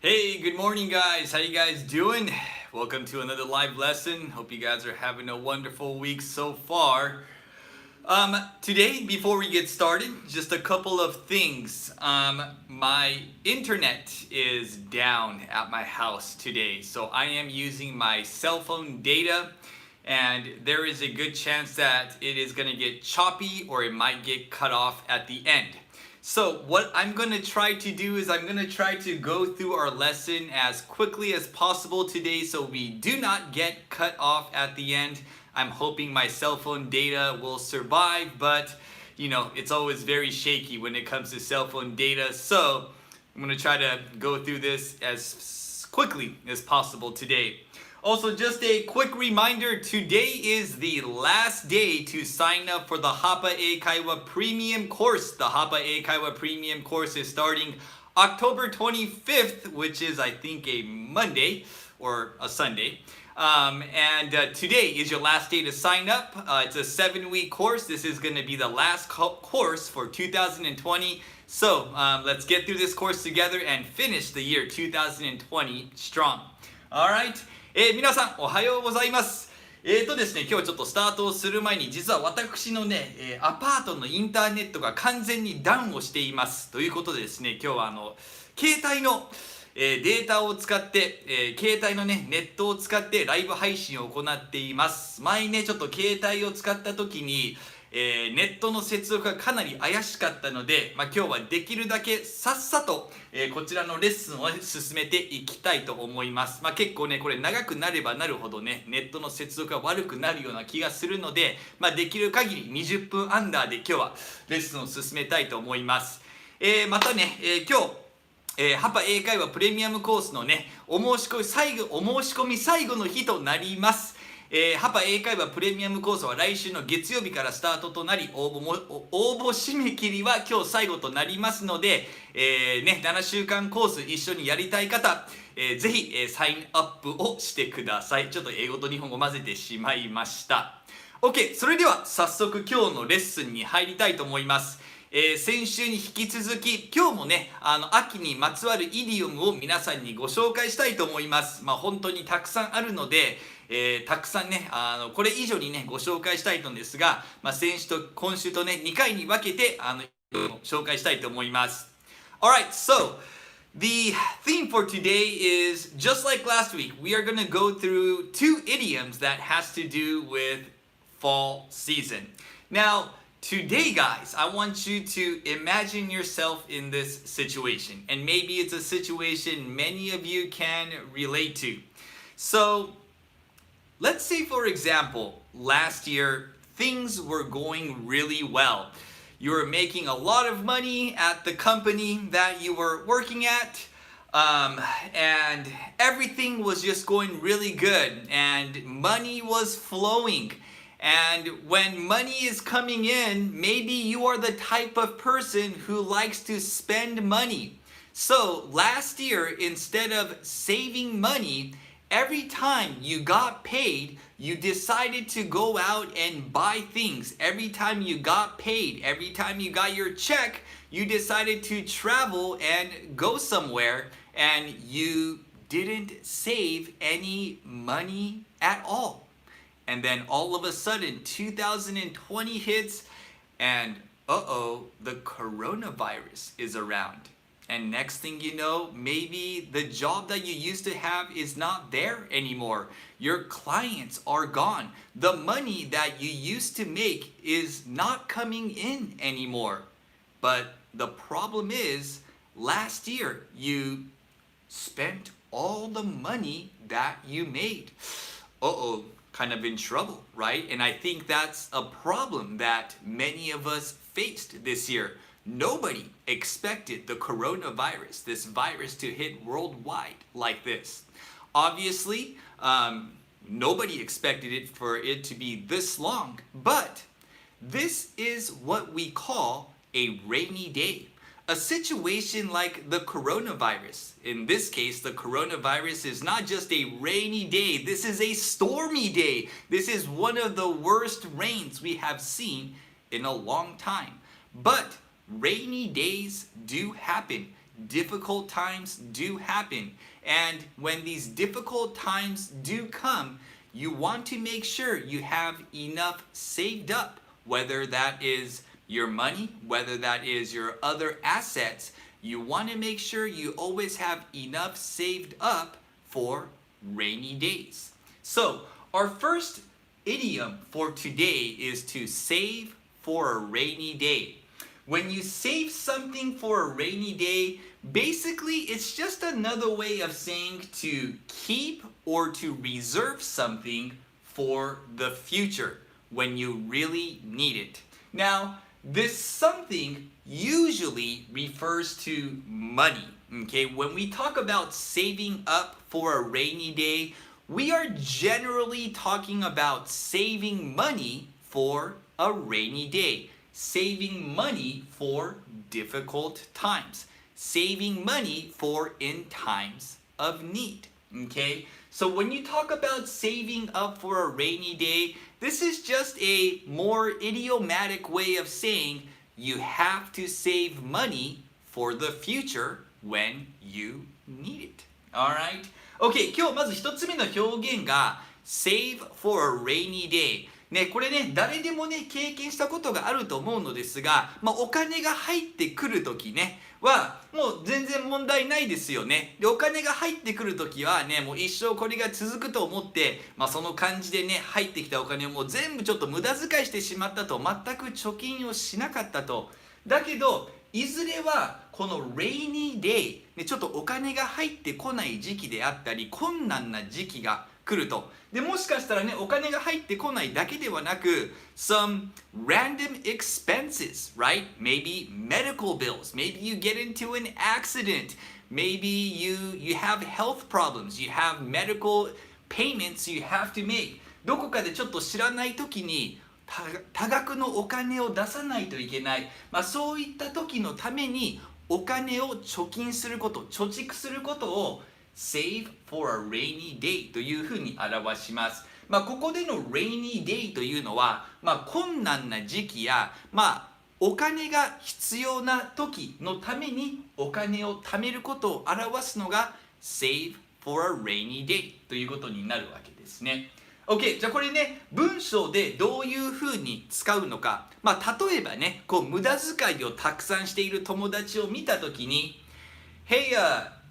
Hey, good morning, guys. How you guys doing? Welcome to another live lesson. Hope you guys are having a wonderful week so far. Today, before we get started, just a couple of things. My internet is down at my house today, so I am using my cell phone data, and there is a good chance that it is going to get choppy or it might get cut off at the end. So what I'm going to try to do is I'm going to try to go through our lesson as quickly as possible today so we do not get cut off at the end. I'm hoping my cell phone data will survive, but you know, it's always very shaky when it comes to cell phone data. So I'm going to try to go through this as quickly as possible today. Also, just a quick reminder, today is the last day to sign up for the Hapa英会話 Premium course. The Hapa英会話 Premium course is starting October 25th, which is, I think, a Monday or a Sunday. Today is your last day to sign up. It's a 7-week course. This is going to be the last course for 2020. So let's get through this course together and finish the year 2020 strong. All right. 皆さんおはようございます。ですね、今日ちょっとスタートをする前に実は私のね、アパートのインターネットが完全にダウンをしています。ということでですね、今日は携帯のデータを使って、携帯のね、ネットを使ってライブ配信を行っています。前ね、ちょっと携帯を使った時に、ネットの接続がかなり怪しかったので、今日はできるだけさっさと、こちらのレッスンを進めていきたいと思います。結構ね、これ長くなればなるほどね、ネットの接続が悪くなるような気がするので、できる限り20分アンダーで今日はレッスンを進めたいと思います。またね、今日ハパ英会話プレミアムコースのね、お申し込み最後の日となります。ハパ英会話プレミアムコースは来週の月曜日からスタートとなり、応募締め切りは今日最後となりますので、7週間コース一緒にやりたい方、ぜひ、サインアップをしてください。ちょっと英語と日本語混ぜてしまいました。OK、それでは早速今日のレッスンに入りたいと思います。先週に引き続き今日もね秋にまつわるイディオムを皆さんにご紹介したいと思います。本当にたくさんあるので、たくさんねこれ以上にねご紹介したいのですが、先週と今週とね2回に分けて紹介したいと思います。Alright, so the theme for today is just like last week. We are going to go through 2 idioms that has to do with fall season. Now,Today, guys, I want you to imagine yourself in this situation. And maybe it's a situation many of you can relate to. So, let's say, for example, last year, things were going really well. You were making a lot of money at the company that you were working at. And everything was just going really good. And money was flowing.And when money is coming in, maybe you are the type of person who likes to spend money. So last year, instead of saving money, every time you got paid, you decided to go out and buy things. Every time you got paid, every time you got your check, you decided to travel and go somewhere, and you didn't save any money at all.And then all of a sudden, 2020 hits, and the coronavirus is around. And next thing you know, maybe the job that you used to have is not there anymore. Your clients are gone. The money that you used to make is not coming in anymore. But the problem is, last year, you spent all the money that you made.Kind of in trouble, right? And I think that's a problem that many of us faced this year. Nobody expected the coronavirus, this virus, to hit worldwide like this. Obviously, nobody expected it for it to be this long, but this is what we call a rainy day.A situation like the coronavirus. In this case, the coronavirus is not just a rainy day. This is a stormy day. This is one of the worst rains we have seen in a long time. But rainy days do happen. difficult times do happen. And when these difficult times do come, you want to make sure you have enough saved up, whether that is your money, whether that is your other assets. You want to make sure you always have enough saved up for rainy days. So, our first idiom for today is to save for a rainy day. When you save something for a rainy day, basically it's just another way of saying to keep or to reserve something for the future when you really need it. Now, this something usually refers to money. Okay, when we talk about saving up for a rainy day, we are generally talking about saving money for a rainy day, saving money for difficult times, saving money for in times of need. Okay, so when you talk about saving up for a rainy day, this is just a more idiomatic way of saying you have to save money for the future when you need it. Alright? Okay, 今日まず一つ目の表現が save for a rainy day。ね、これね、誰でもね、経験したことがあると思うのですが、お金が入ってくるときね、は、もう全然問題ないですよね。で、お金が入ってくるときはね、もう一生これが続くと思って、その感じでね、入ってきたお金をもう全部ちょっと無駄遣いしてしまったと、全く貯金をしなかったと。だけど、いずれはこの rainy day、ね、ちょっとお金が入ってこない時期であったり、困難な時期が来ると。で、もしかしたらね、お金が入ってこないだけではなく、some random expenses, right? Maybe medical bills. Maybe you get into an accident. Maybe you have health problems. You have medical payments you have to make. どこかでちょっと知らない時に多額のお金を出さないといけない。そういった時のためにお金を貯金すること、貯蓄することをsave for a rainy day というふうに表します。ここでの rainy day というのは、困難な時期や、お金が必要な時のためにお金を貯めることを表すのが save for a rainy day ということになるわけですね。OK、じゃあこれね、文章でどういうふうに使うのか。例えばね、無駄遣いをたくさんしている友達を見たときに、Hey,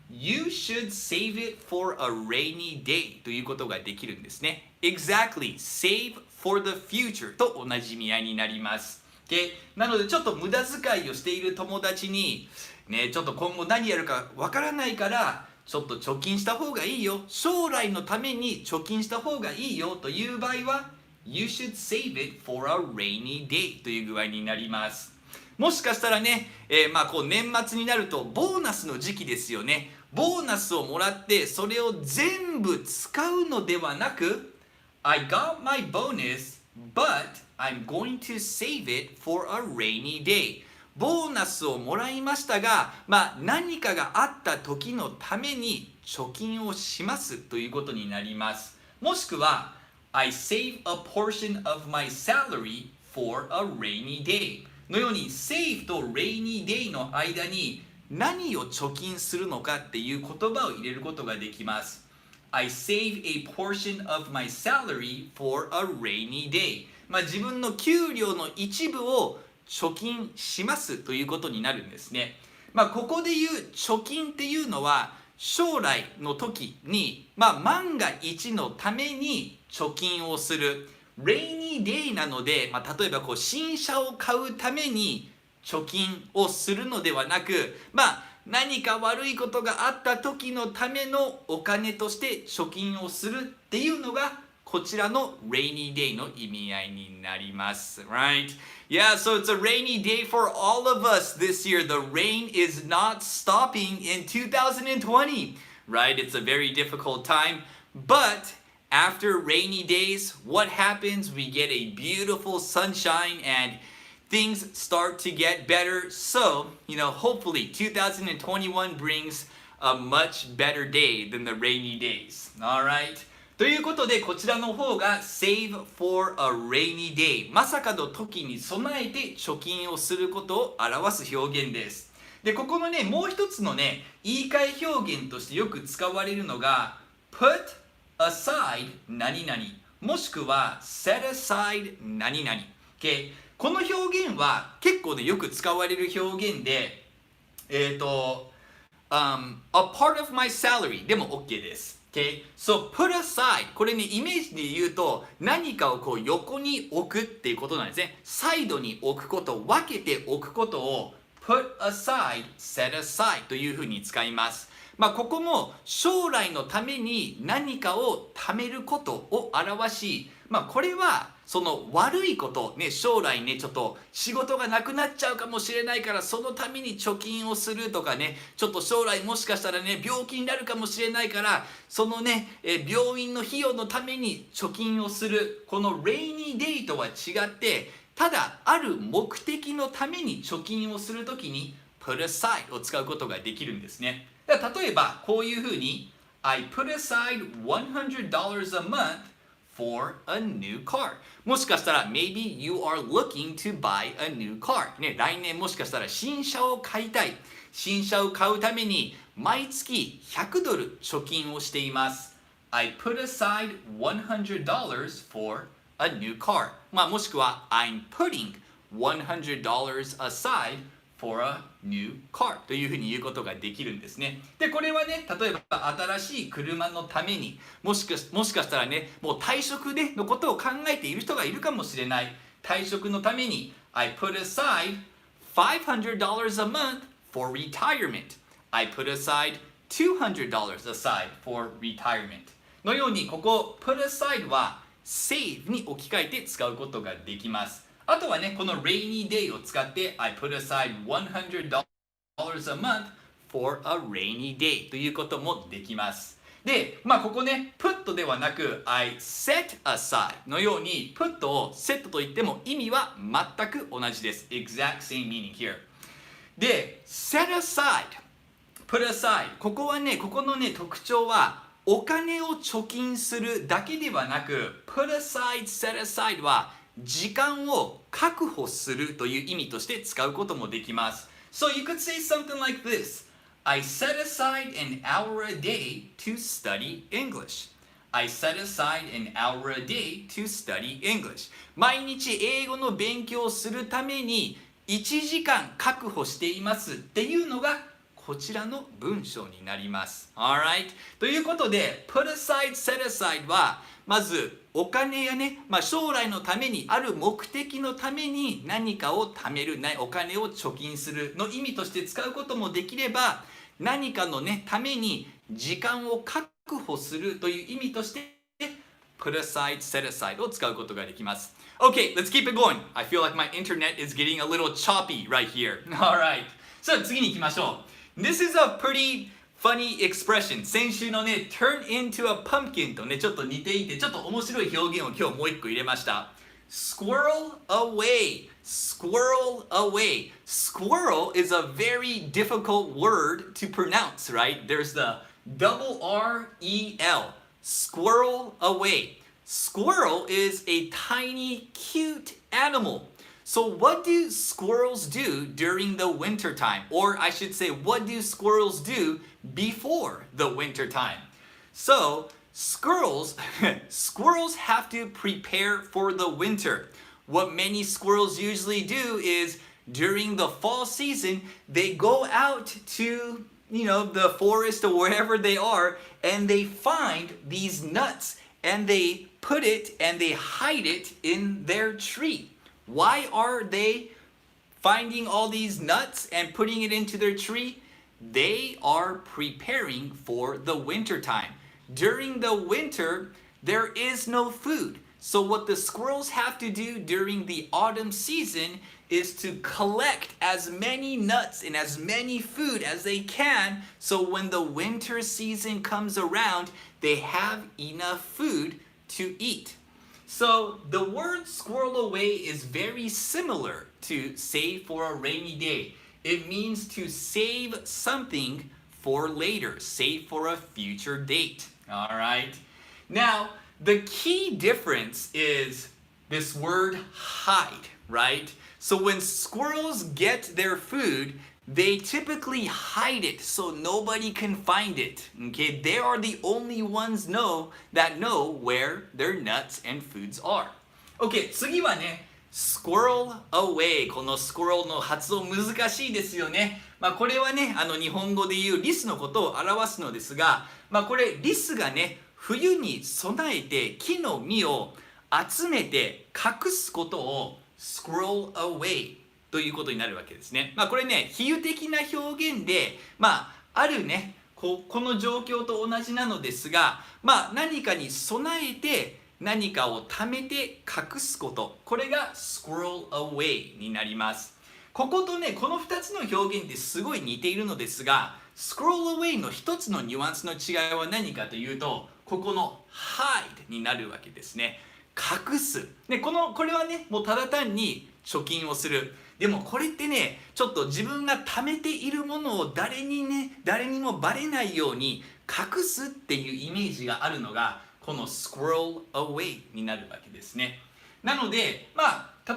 you should save it for a rainy day ということができるんですね。Exactly, save for the future と同じ意味合いになります。Okay? なのでちょっと無駄遣いをしている友達に、ね、ちょっと今後何やるかわからないから、ちょっと貯金した方がいいよ。将来のために貯金した方がいいよという場合は、You should save it for a rainy day という具合になります。もしかしたらね、年末になるとボーナスの時期ですよね。ボーナスをもらってそれを全部使うのではなく I got my bonus, but I'm going to save it for a rainy day. ボーナスをもらいましたが、何かがあった時のために貯金をしますということになります。もしくは I save a portion of my salary for a rainy day のように save と rainy day の間に何を貯金するのかっていう言葉を入れることができます。I save a portion of my salary for a rainy day。自分の給料の一部を貯金しますということになるんですね。ここでいう貯金っていうのは将来の時に、万が一のために貯金をする。Rainy day なので、例えば新車を買うために貯金をするのではなく、何か悪いことがあった時のためのお金として貯金をするっていうのがこちらの rainy day の意味合いになります。Right? Yeah, so it's a rainy day for all of us this year. The rain is not stopping in 2020. Right? It's a very difficult time. But after rainy days, what happens? We get a beautiful sunshine and things start to get better. So, hopefully 2021 brings a much better day than the rainy days. Alright? ということで、こちらの方が save for a rainy day。まさかの時に備えて貯金をすることを表す表現です。で、ここのね、もう一つのね、言い換え表現としてよく使われるのが put aside 何々もしくは set aside 何々、okay? この表現は結構ね、よく使われる表現でa part of my salary でも OK です。Okay? So put aside これねイメージで言うと何かをこう横に置くっていうことなんですね。サイドに置くこと分けておくことを put aside set aside というふうに使います。ここも将来のために何かを貯めることを表し、これはその悪いことね、将来ねちょっと仕事がなくなっちゃうかもしれないからそのために貯金をするとかね、ちょっと将来もしかしたらね病気になるかもしれないからそのね病院の費用のために貯金をする、この rainy day とは違ってただある目的のために貯金をするときに put aside を使うことができるんですね。例えばこういうふうに I put aside $100 a month for a new car。 もしかしたら maybe you are looking to buy a new car、ね、来年もしかしたら新車を買いたい、新車を買うために毎月$100貯金をしています。 I put aside $100 for a new car、もしくは I'm putting $100 aside for a new car というふうに言うことができるんですね。で、これはね、例えば新しい車のためにもしかしたらね、もう退職でのことを考えている人がいるかもしれない。退職のために I put aside $500 a month for retirement。 I put aside $200 aside for retirement のように、ここ put aside は save に置き換えて使うことができます。あとはね、この rainy day を使って I put aside $100 a month for a rainy day ということもできます。で、ここね、put ではなく I set aside のように put を set と言っても意味は全く同じです。Exact same meaning here。で、set aside、put aside、ここはね、ここのね、特徴はお金を貯金するだけではなく put aside、set aside は時間を確保するという意味として使うこともできます。So you could say something like this. I set aside an hour a day to study English. I set aside an hour a day to study English. 毎日英語の勉強をするために1時間確保していますっていうのがこちらの文章になります。Alright? ということで put aside, set aside はまずお金やね、将来のためにある目的のために何かを貯める、お金を貯金するの意味として使うこともできれば、何かのね、ために時間を確保するという意味としてput aside, set aside を使うことができます。Okay, let's keep it going. I feel like my internet is getting a little choppy right here. Alright. さあ次に行きましょう。This is a pretty funny expression。 先週のね turn into a pumpkin とねちょっと似ていてちょっと面白い表現を今日もう一個入れました。 Squirrel away, squirrel away. Squirrel is a very difficult word to pronounce, right? There's the double R-E-L, squirrel away. Squirrel is a tiny cute animal. So what do squirrels do during the winter time? Or I should say, what do squirrels do before the winter time? So squirrels have to prepare for the winter. What many squirrels usually do is during the fall season, they go out to, the forest or wherever they are, and they find these nuts and they put it and they hide it in their tree. Why are they finding all these nuts and putting it into their tree? They are preparing for the winter time. During the winter, there is no food. So what the squirrels have to do during the autumn season is to collect as many nuts and as many food as they can, so when the winter season comes around, they have enough food to eat. So the word squirrel away is very similar to save for a rainy day. It means to save something for later, save for a future date. All right. Now, the key difference is this word hide, right? So when squirrels get their food, they typically hide it so nobody can find it. Okay, they are the only ones that know where their nuts and foods are. Okay, 次はね、squirrel away。この squirrel の発音難しいですよね。これはね、日本語で言うリスのことを表すのですが、これリスがね、冬に備えて木の実を集めて隠すことを squirrel awayということになるわけですね。これね、比喩的な表現で、あるね、この状況と同じなのですが、何かに備えて何かを貯めて隠すこと、これが squirrel away になります。こことね、この2つの表現ってすごい似ているのですが、squirrel away の一つのニュアンスの違いは何かというと、ここの hide になるわけですね。隠す。で、これはね、もうただ単に貯金をする。でもこれってね、ちょっと自分が貯めているものを誰にもバレないように隠すっていうイメージがあるのが、この squirrel away になるわけですね。なので、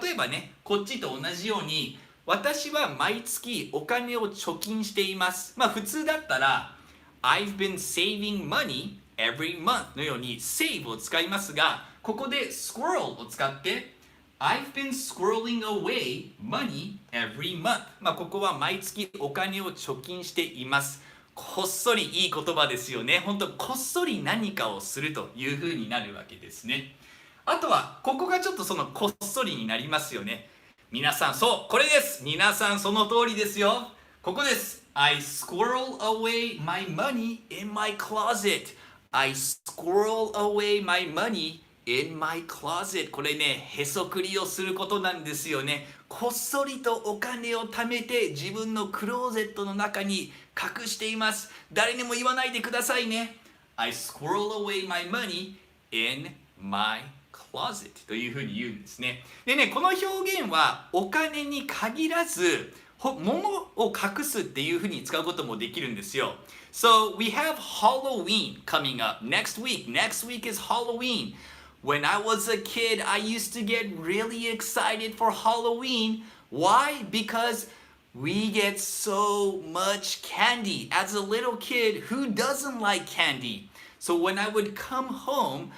例えばね、こっちと同じように、私は毎月お金を貯金しています。普通だったら、I've been saving money every month のように save を使いますが、ここで squirrel を使って、I've been squirreling away money every month。ここは毎月お金を貯金しています。こっそりいい言葉ですよね。本当こっそり何かをするというふうになるわけですね。あとは、ここがちょっとそのこっそりになりますよね。皆さん、そう、これです。皆さん、その通りですよ。ここです。I squirrel away my money in my closet. I squirrel away my money in my closet。 これね、へそくりをすることなんですよね。こっそりとお金を貯めて自分のクローゼットの中に隠しています。誰にも言わないでくださいね。I squirrel away my money in my closet というふうに言うんですね。でね、この表現はお金に限らず、物を隠すっていうふうに使うこともできるんですよ。So we have Halloween coming up next week. Next week is Halloween. When I was a kid, I used to get really excited for Halloween. Why? Because we get so much candy. As a little kid, who doesn't like candy? So when I would come home,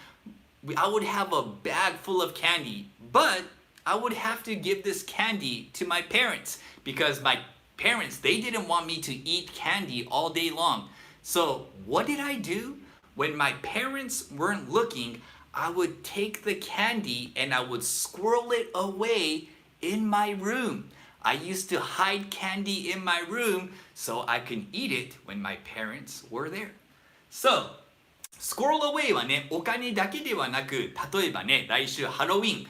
I would have a bag full of candy, but I would have to give this candy to my parents because my parents, they didn't want me to eat candy all day long. So what did I do? When my parents weren't looking, I would take the candy and I would squirrel it away in my room. I used to hide candy in my room so I can eat it when my parents were there. So, squirrel away はね、お金だけではなく、例えばね、来週ハロウィ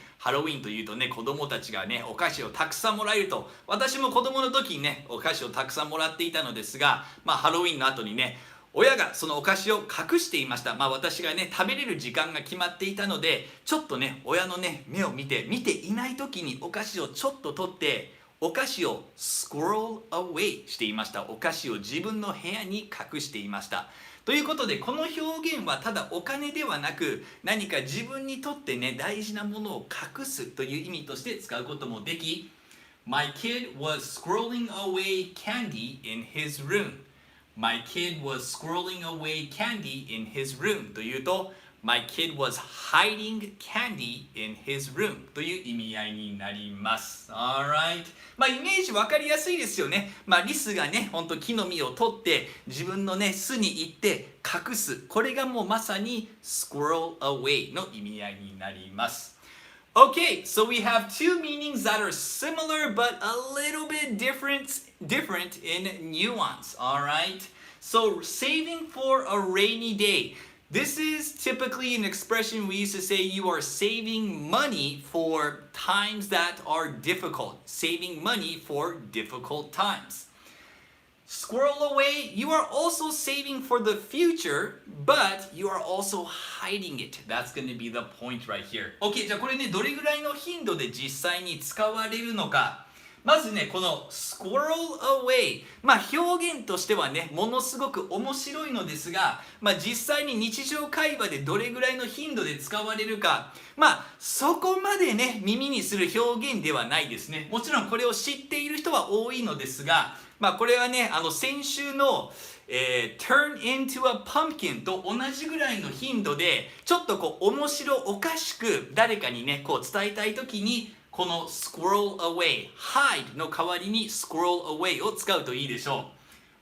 ンというとね、子供たちがね、お菓子をたくさんもらえると、私も子供の時にね、お菓子をたくさんもらっていたのですが、ハロウィンの後にね、親がそのお菓子を隠していました。私がね、食べれる時間が決まっていたので、ちょっとね、親のね、目を見ていない時にお菓子をちょっと取って、お菓子を squirrel away していました。お菓子を自分の部屋に隠していました。ということで、この表現はただお金ではなく、何か自分にとってね、大事なものを隠すという意味として使うこともでき、My kid was squirreling away candy in his room.My kid was squirreling away candy in his room というと My kid was hiding candy in his room という意味合いになります。Alright。イメージ分かりやすいですよね。リスがね、ほんと木の実を取って自分のね、巣に行って隠す。これがもうまさに squirrel away の意味合いになります。Okay, so we have two meanings that are similar but a little bit different in nuance, alright? So, saving for a rainy day. This is typically an expression we used to say you are saving money for times that are difficult. Saving money for difficult times.Squirrel away, you are also saving for the future, but you are also hiding it. That's going to be the point right here. OK, じゃあこれね、どれぐらいの頻度で実際に使われるのか。まずね、この squirrel away。表現としてはね、ものすごく面白いのですが、実際に日常会話でどれぐらいの頻度で使われるか、そこまでね、耳にする表現ではないですね。もちろんこれを知っている人は多いのですが、これはね、先週の、turn into a pumpkin と同じぐらいの頻度で、ちょっと面白おかしく誰かにね、伝えたいときに、この squirrel away, hide の代わりに squirrel away を使うといいでしょう。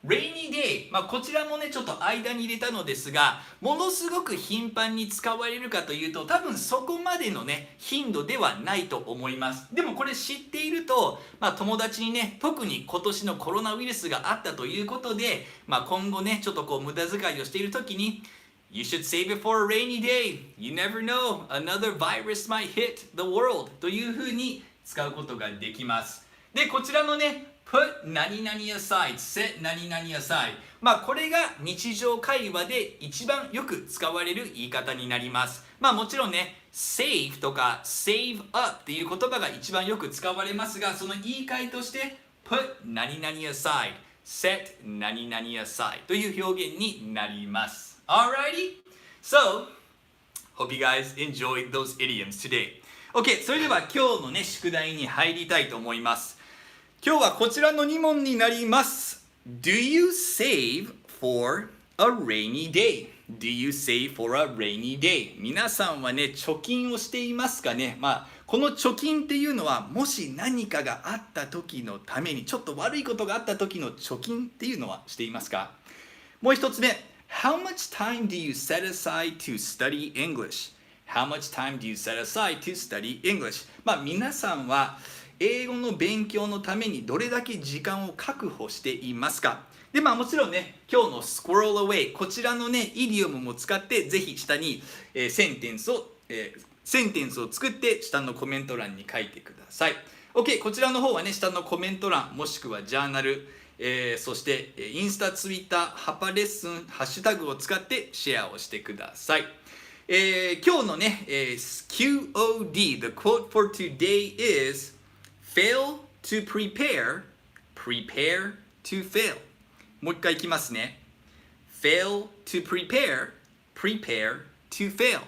Rainy day、こちらもねちょっと間に入れたのですが、ものすごく頻繁に使われるかというと多分そこまでのね頻度ではないと思います。でもこれ知っていると、友達にね特に今年のコロナウイルスがあったということで、今後ねちょっと無駄遣いをしている時にYou should save it for a rainy day. You never know. Another virus might hit the world. というふうに使うことができます。で、こちらのねPut 何々 aside, set 何々 aside。これが日常会話で一番よく使われる言い方になります。もちろんね、save とか save up っていう言葉が一番よく使われますが、その言い換えとして put 何々 aside, set 何々 aside という表現になります。Alrighty? So, hope you guys enjoyed those idioms today. OK, それでは今日のね、宿題に入りたいと思います。今日はこちらの2問になります。Do you save for a rainy day? Do you save for a rainy day? 皆さんはね、貯金をしていますかね。この貯金っていうのは、もし何かがあった時のために、ちょっと悪いことがあった時の貯金っていうのはしていますか？もう一つ目、How much time do you set aside to study English? How much time do you set aside to study English? 皆さんは英語の勉強のためにどれだけ時間を確保していますか？で、もちろんね、今日の Squirrel away こちらのね、イディオムも使ってぜひ下に、センテンスを作って下のコメント欄に書いてください。OK、こちらの方はね、下のコメント欄もしくはジャーナル、そしてインスタ、ツイッター、ハパレッスン、ハッシュタグを使ってシェアをしてください。今日のね、QOD, the quote for today is Fail to prepare, prepare to fail. もう一回いきますね。Fail to prepare, prepare to fail.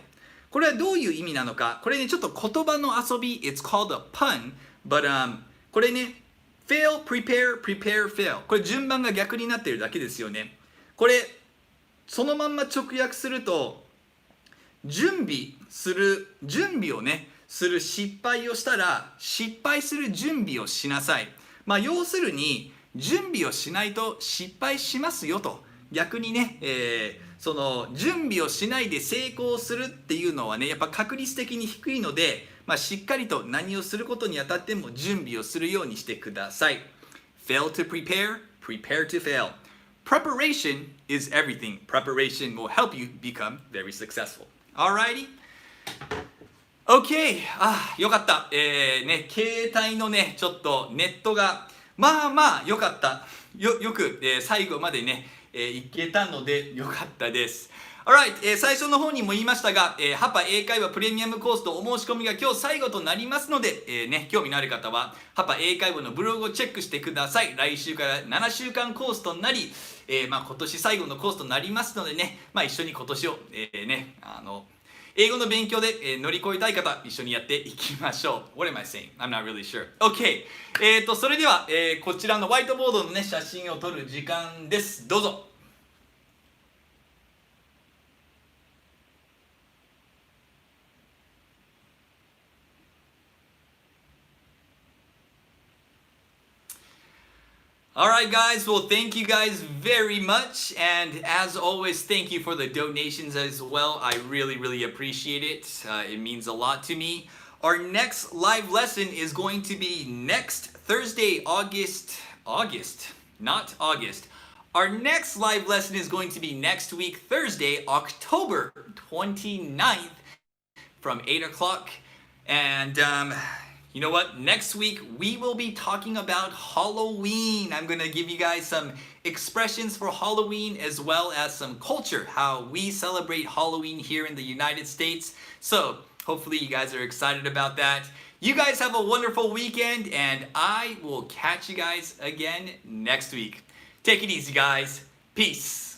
これはどういう意味なのか。これね、ちょっと言葉の遊び。It's called a pun. But, これね、fail, prepare, prepare, fail. これ順番が逆になっているだけですよね。これ、そのまんま直訳すると、準備をね、する失敗をしたら失敗する準備をしなさい。要するに準備をしないと失敗しますよと。逆にね、その準備をしないで成功するっていうのはねやっぱ確率的に低いので、しっかりと何をすることにあたっても準備をするようにしてください。Fail to prepare, prepare to fail. Preparation is everything. Preparation will help you become very successful. Alrighty?OK! よかった。携帯のね、ちょっとネットが、よかった。よく、最後までね、いけたのでよかったです。Alright! 最初の方にも言いましたが、Hapa英会話プレミアムコースとお申し込みが今日最後となりますので、興味のある方は Hapa英会話のブログをチェックしてください。来週から7週間コースとなり、今年最後のコースとなりますのでね、一緒に今年を、英語の勉強で、乗り越えたい方、一緒にやっていきましょう。What am I saying? I'm not really sure. OK! それでは、こちらのホワイトボードのね、写真を撮る時間です。どうぞ。Alright guys, well thank you guys very much, and as always thank you for the donations as well. I really appreciate it. It means a lot to me. Our next live lesson is going to be next Thursday, not August. Our next live lesson is going to be next week, Thursday, October 29th from 8 o'clock. And you know what? Next week, we will be talking about Halloween. I'm going to give you guys some expressions for Halloween as well as some culture, how we celebrate Halloween here in the United States. So hopefully you guys are excited about that. You guys have a wonderful weekend, and I will catch you guys again next week. Take it easy, guys. Peace.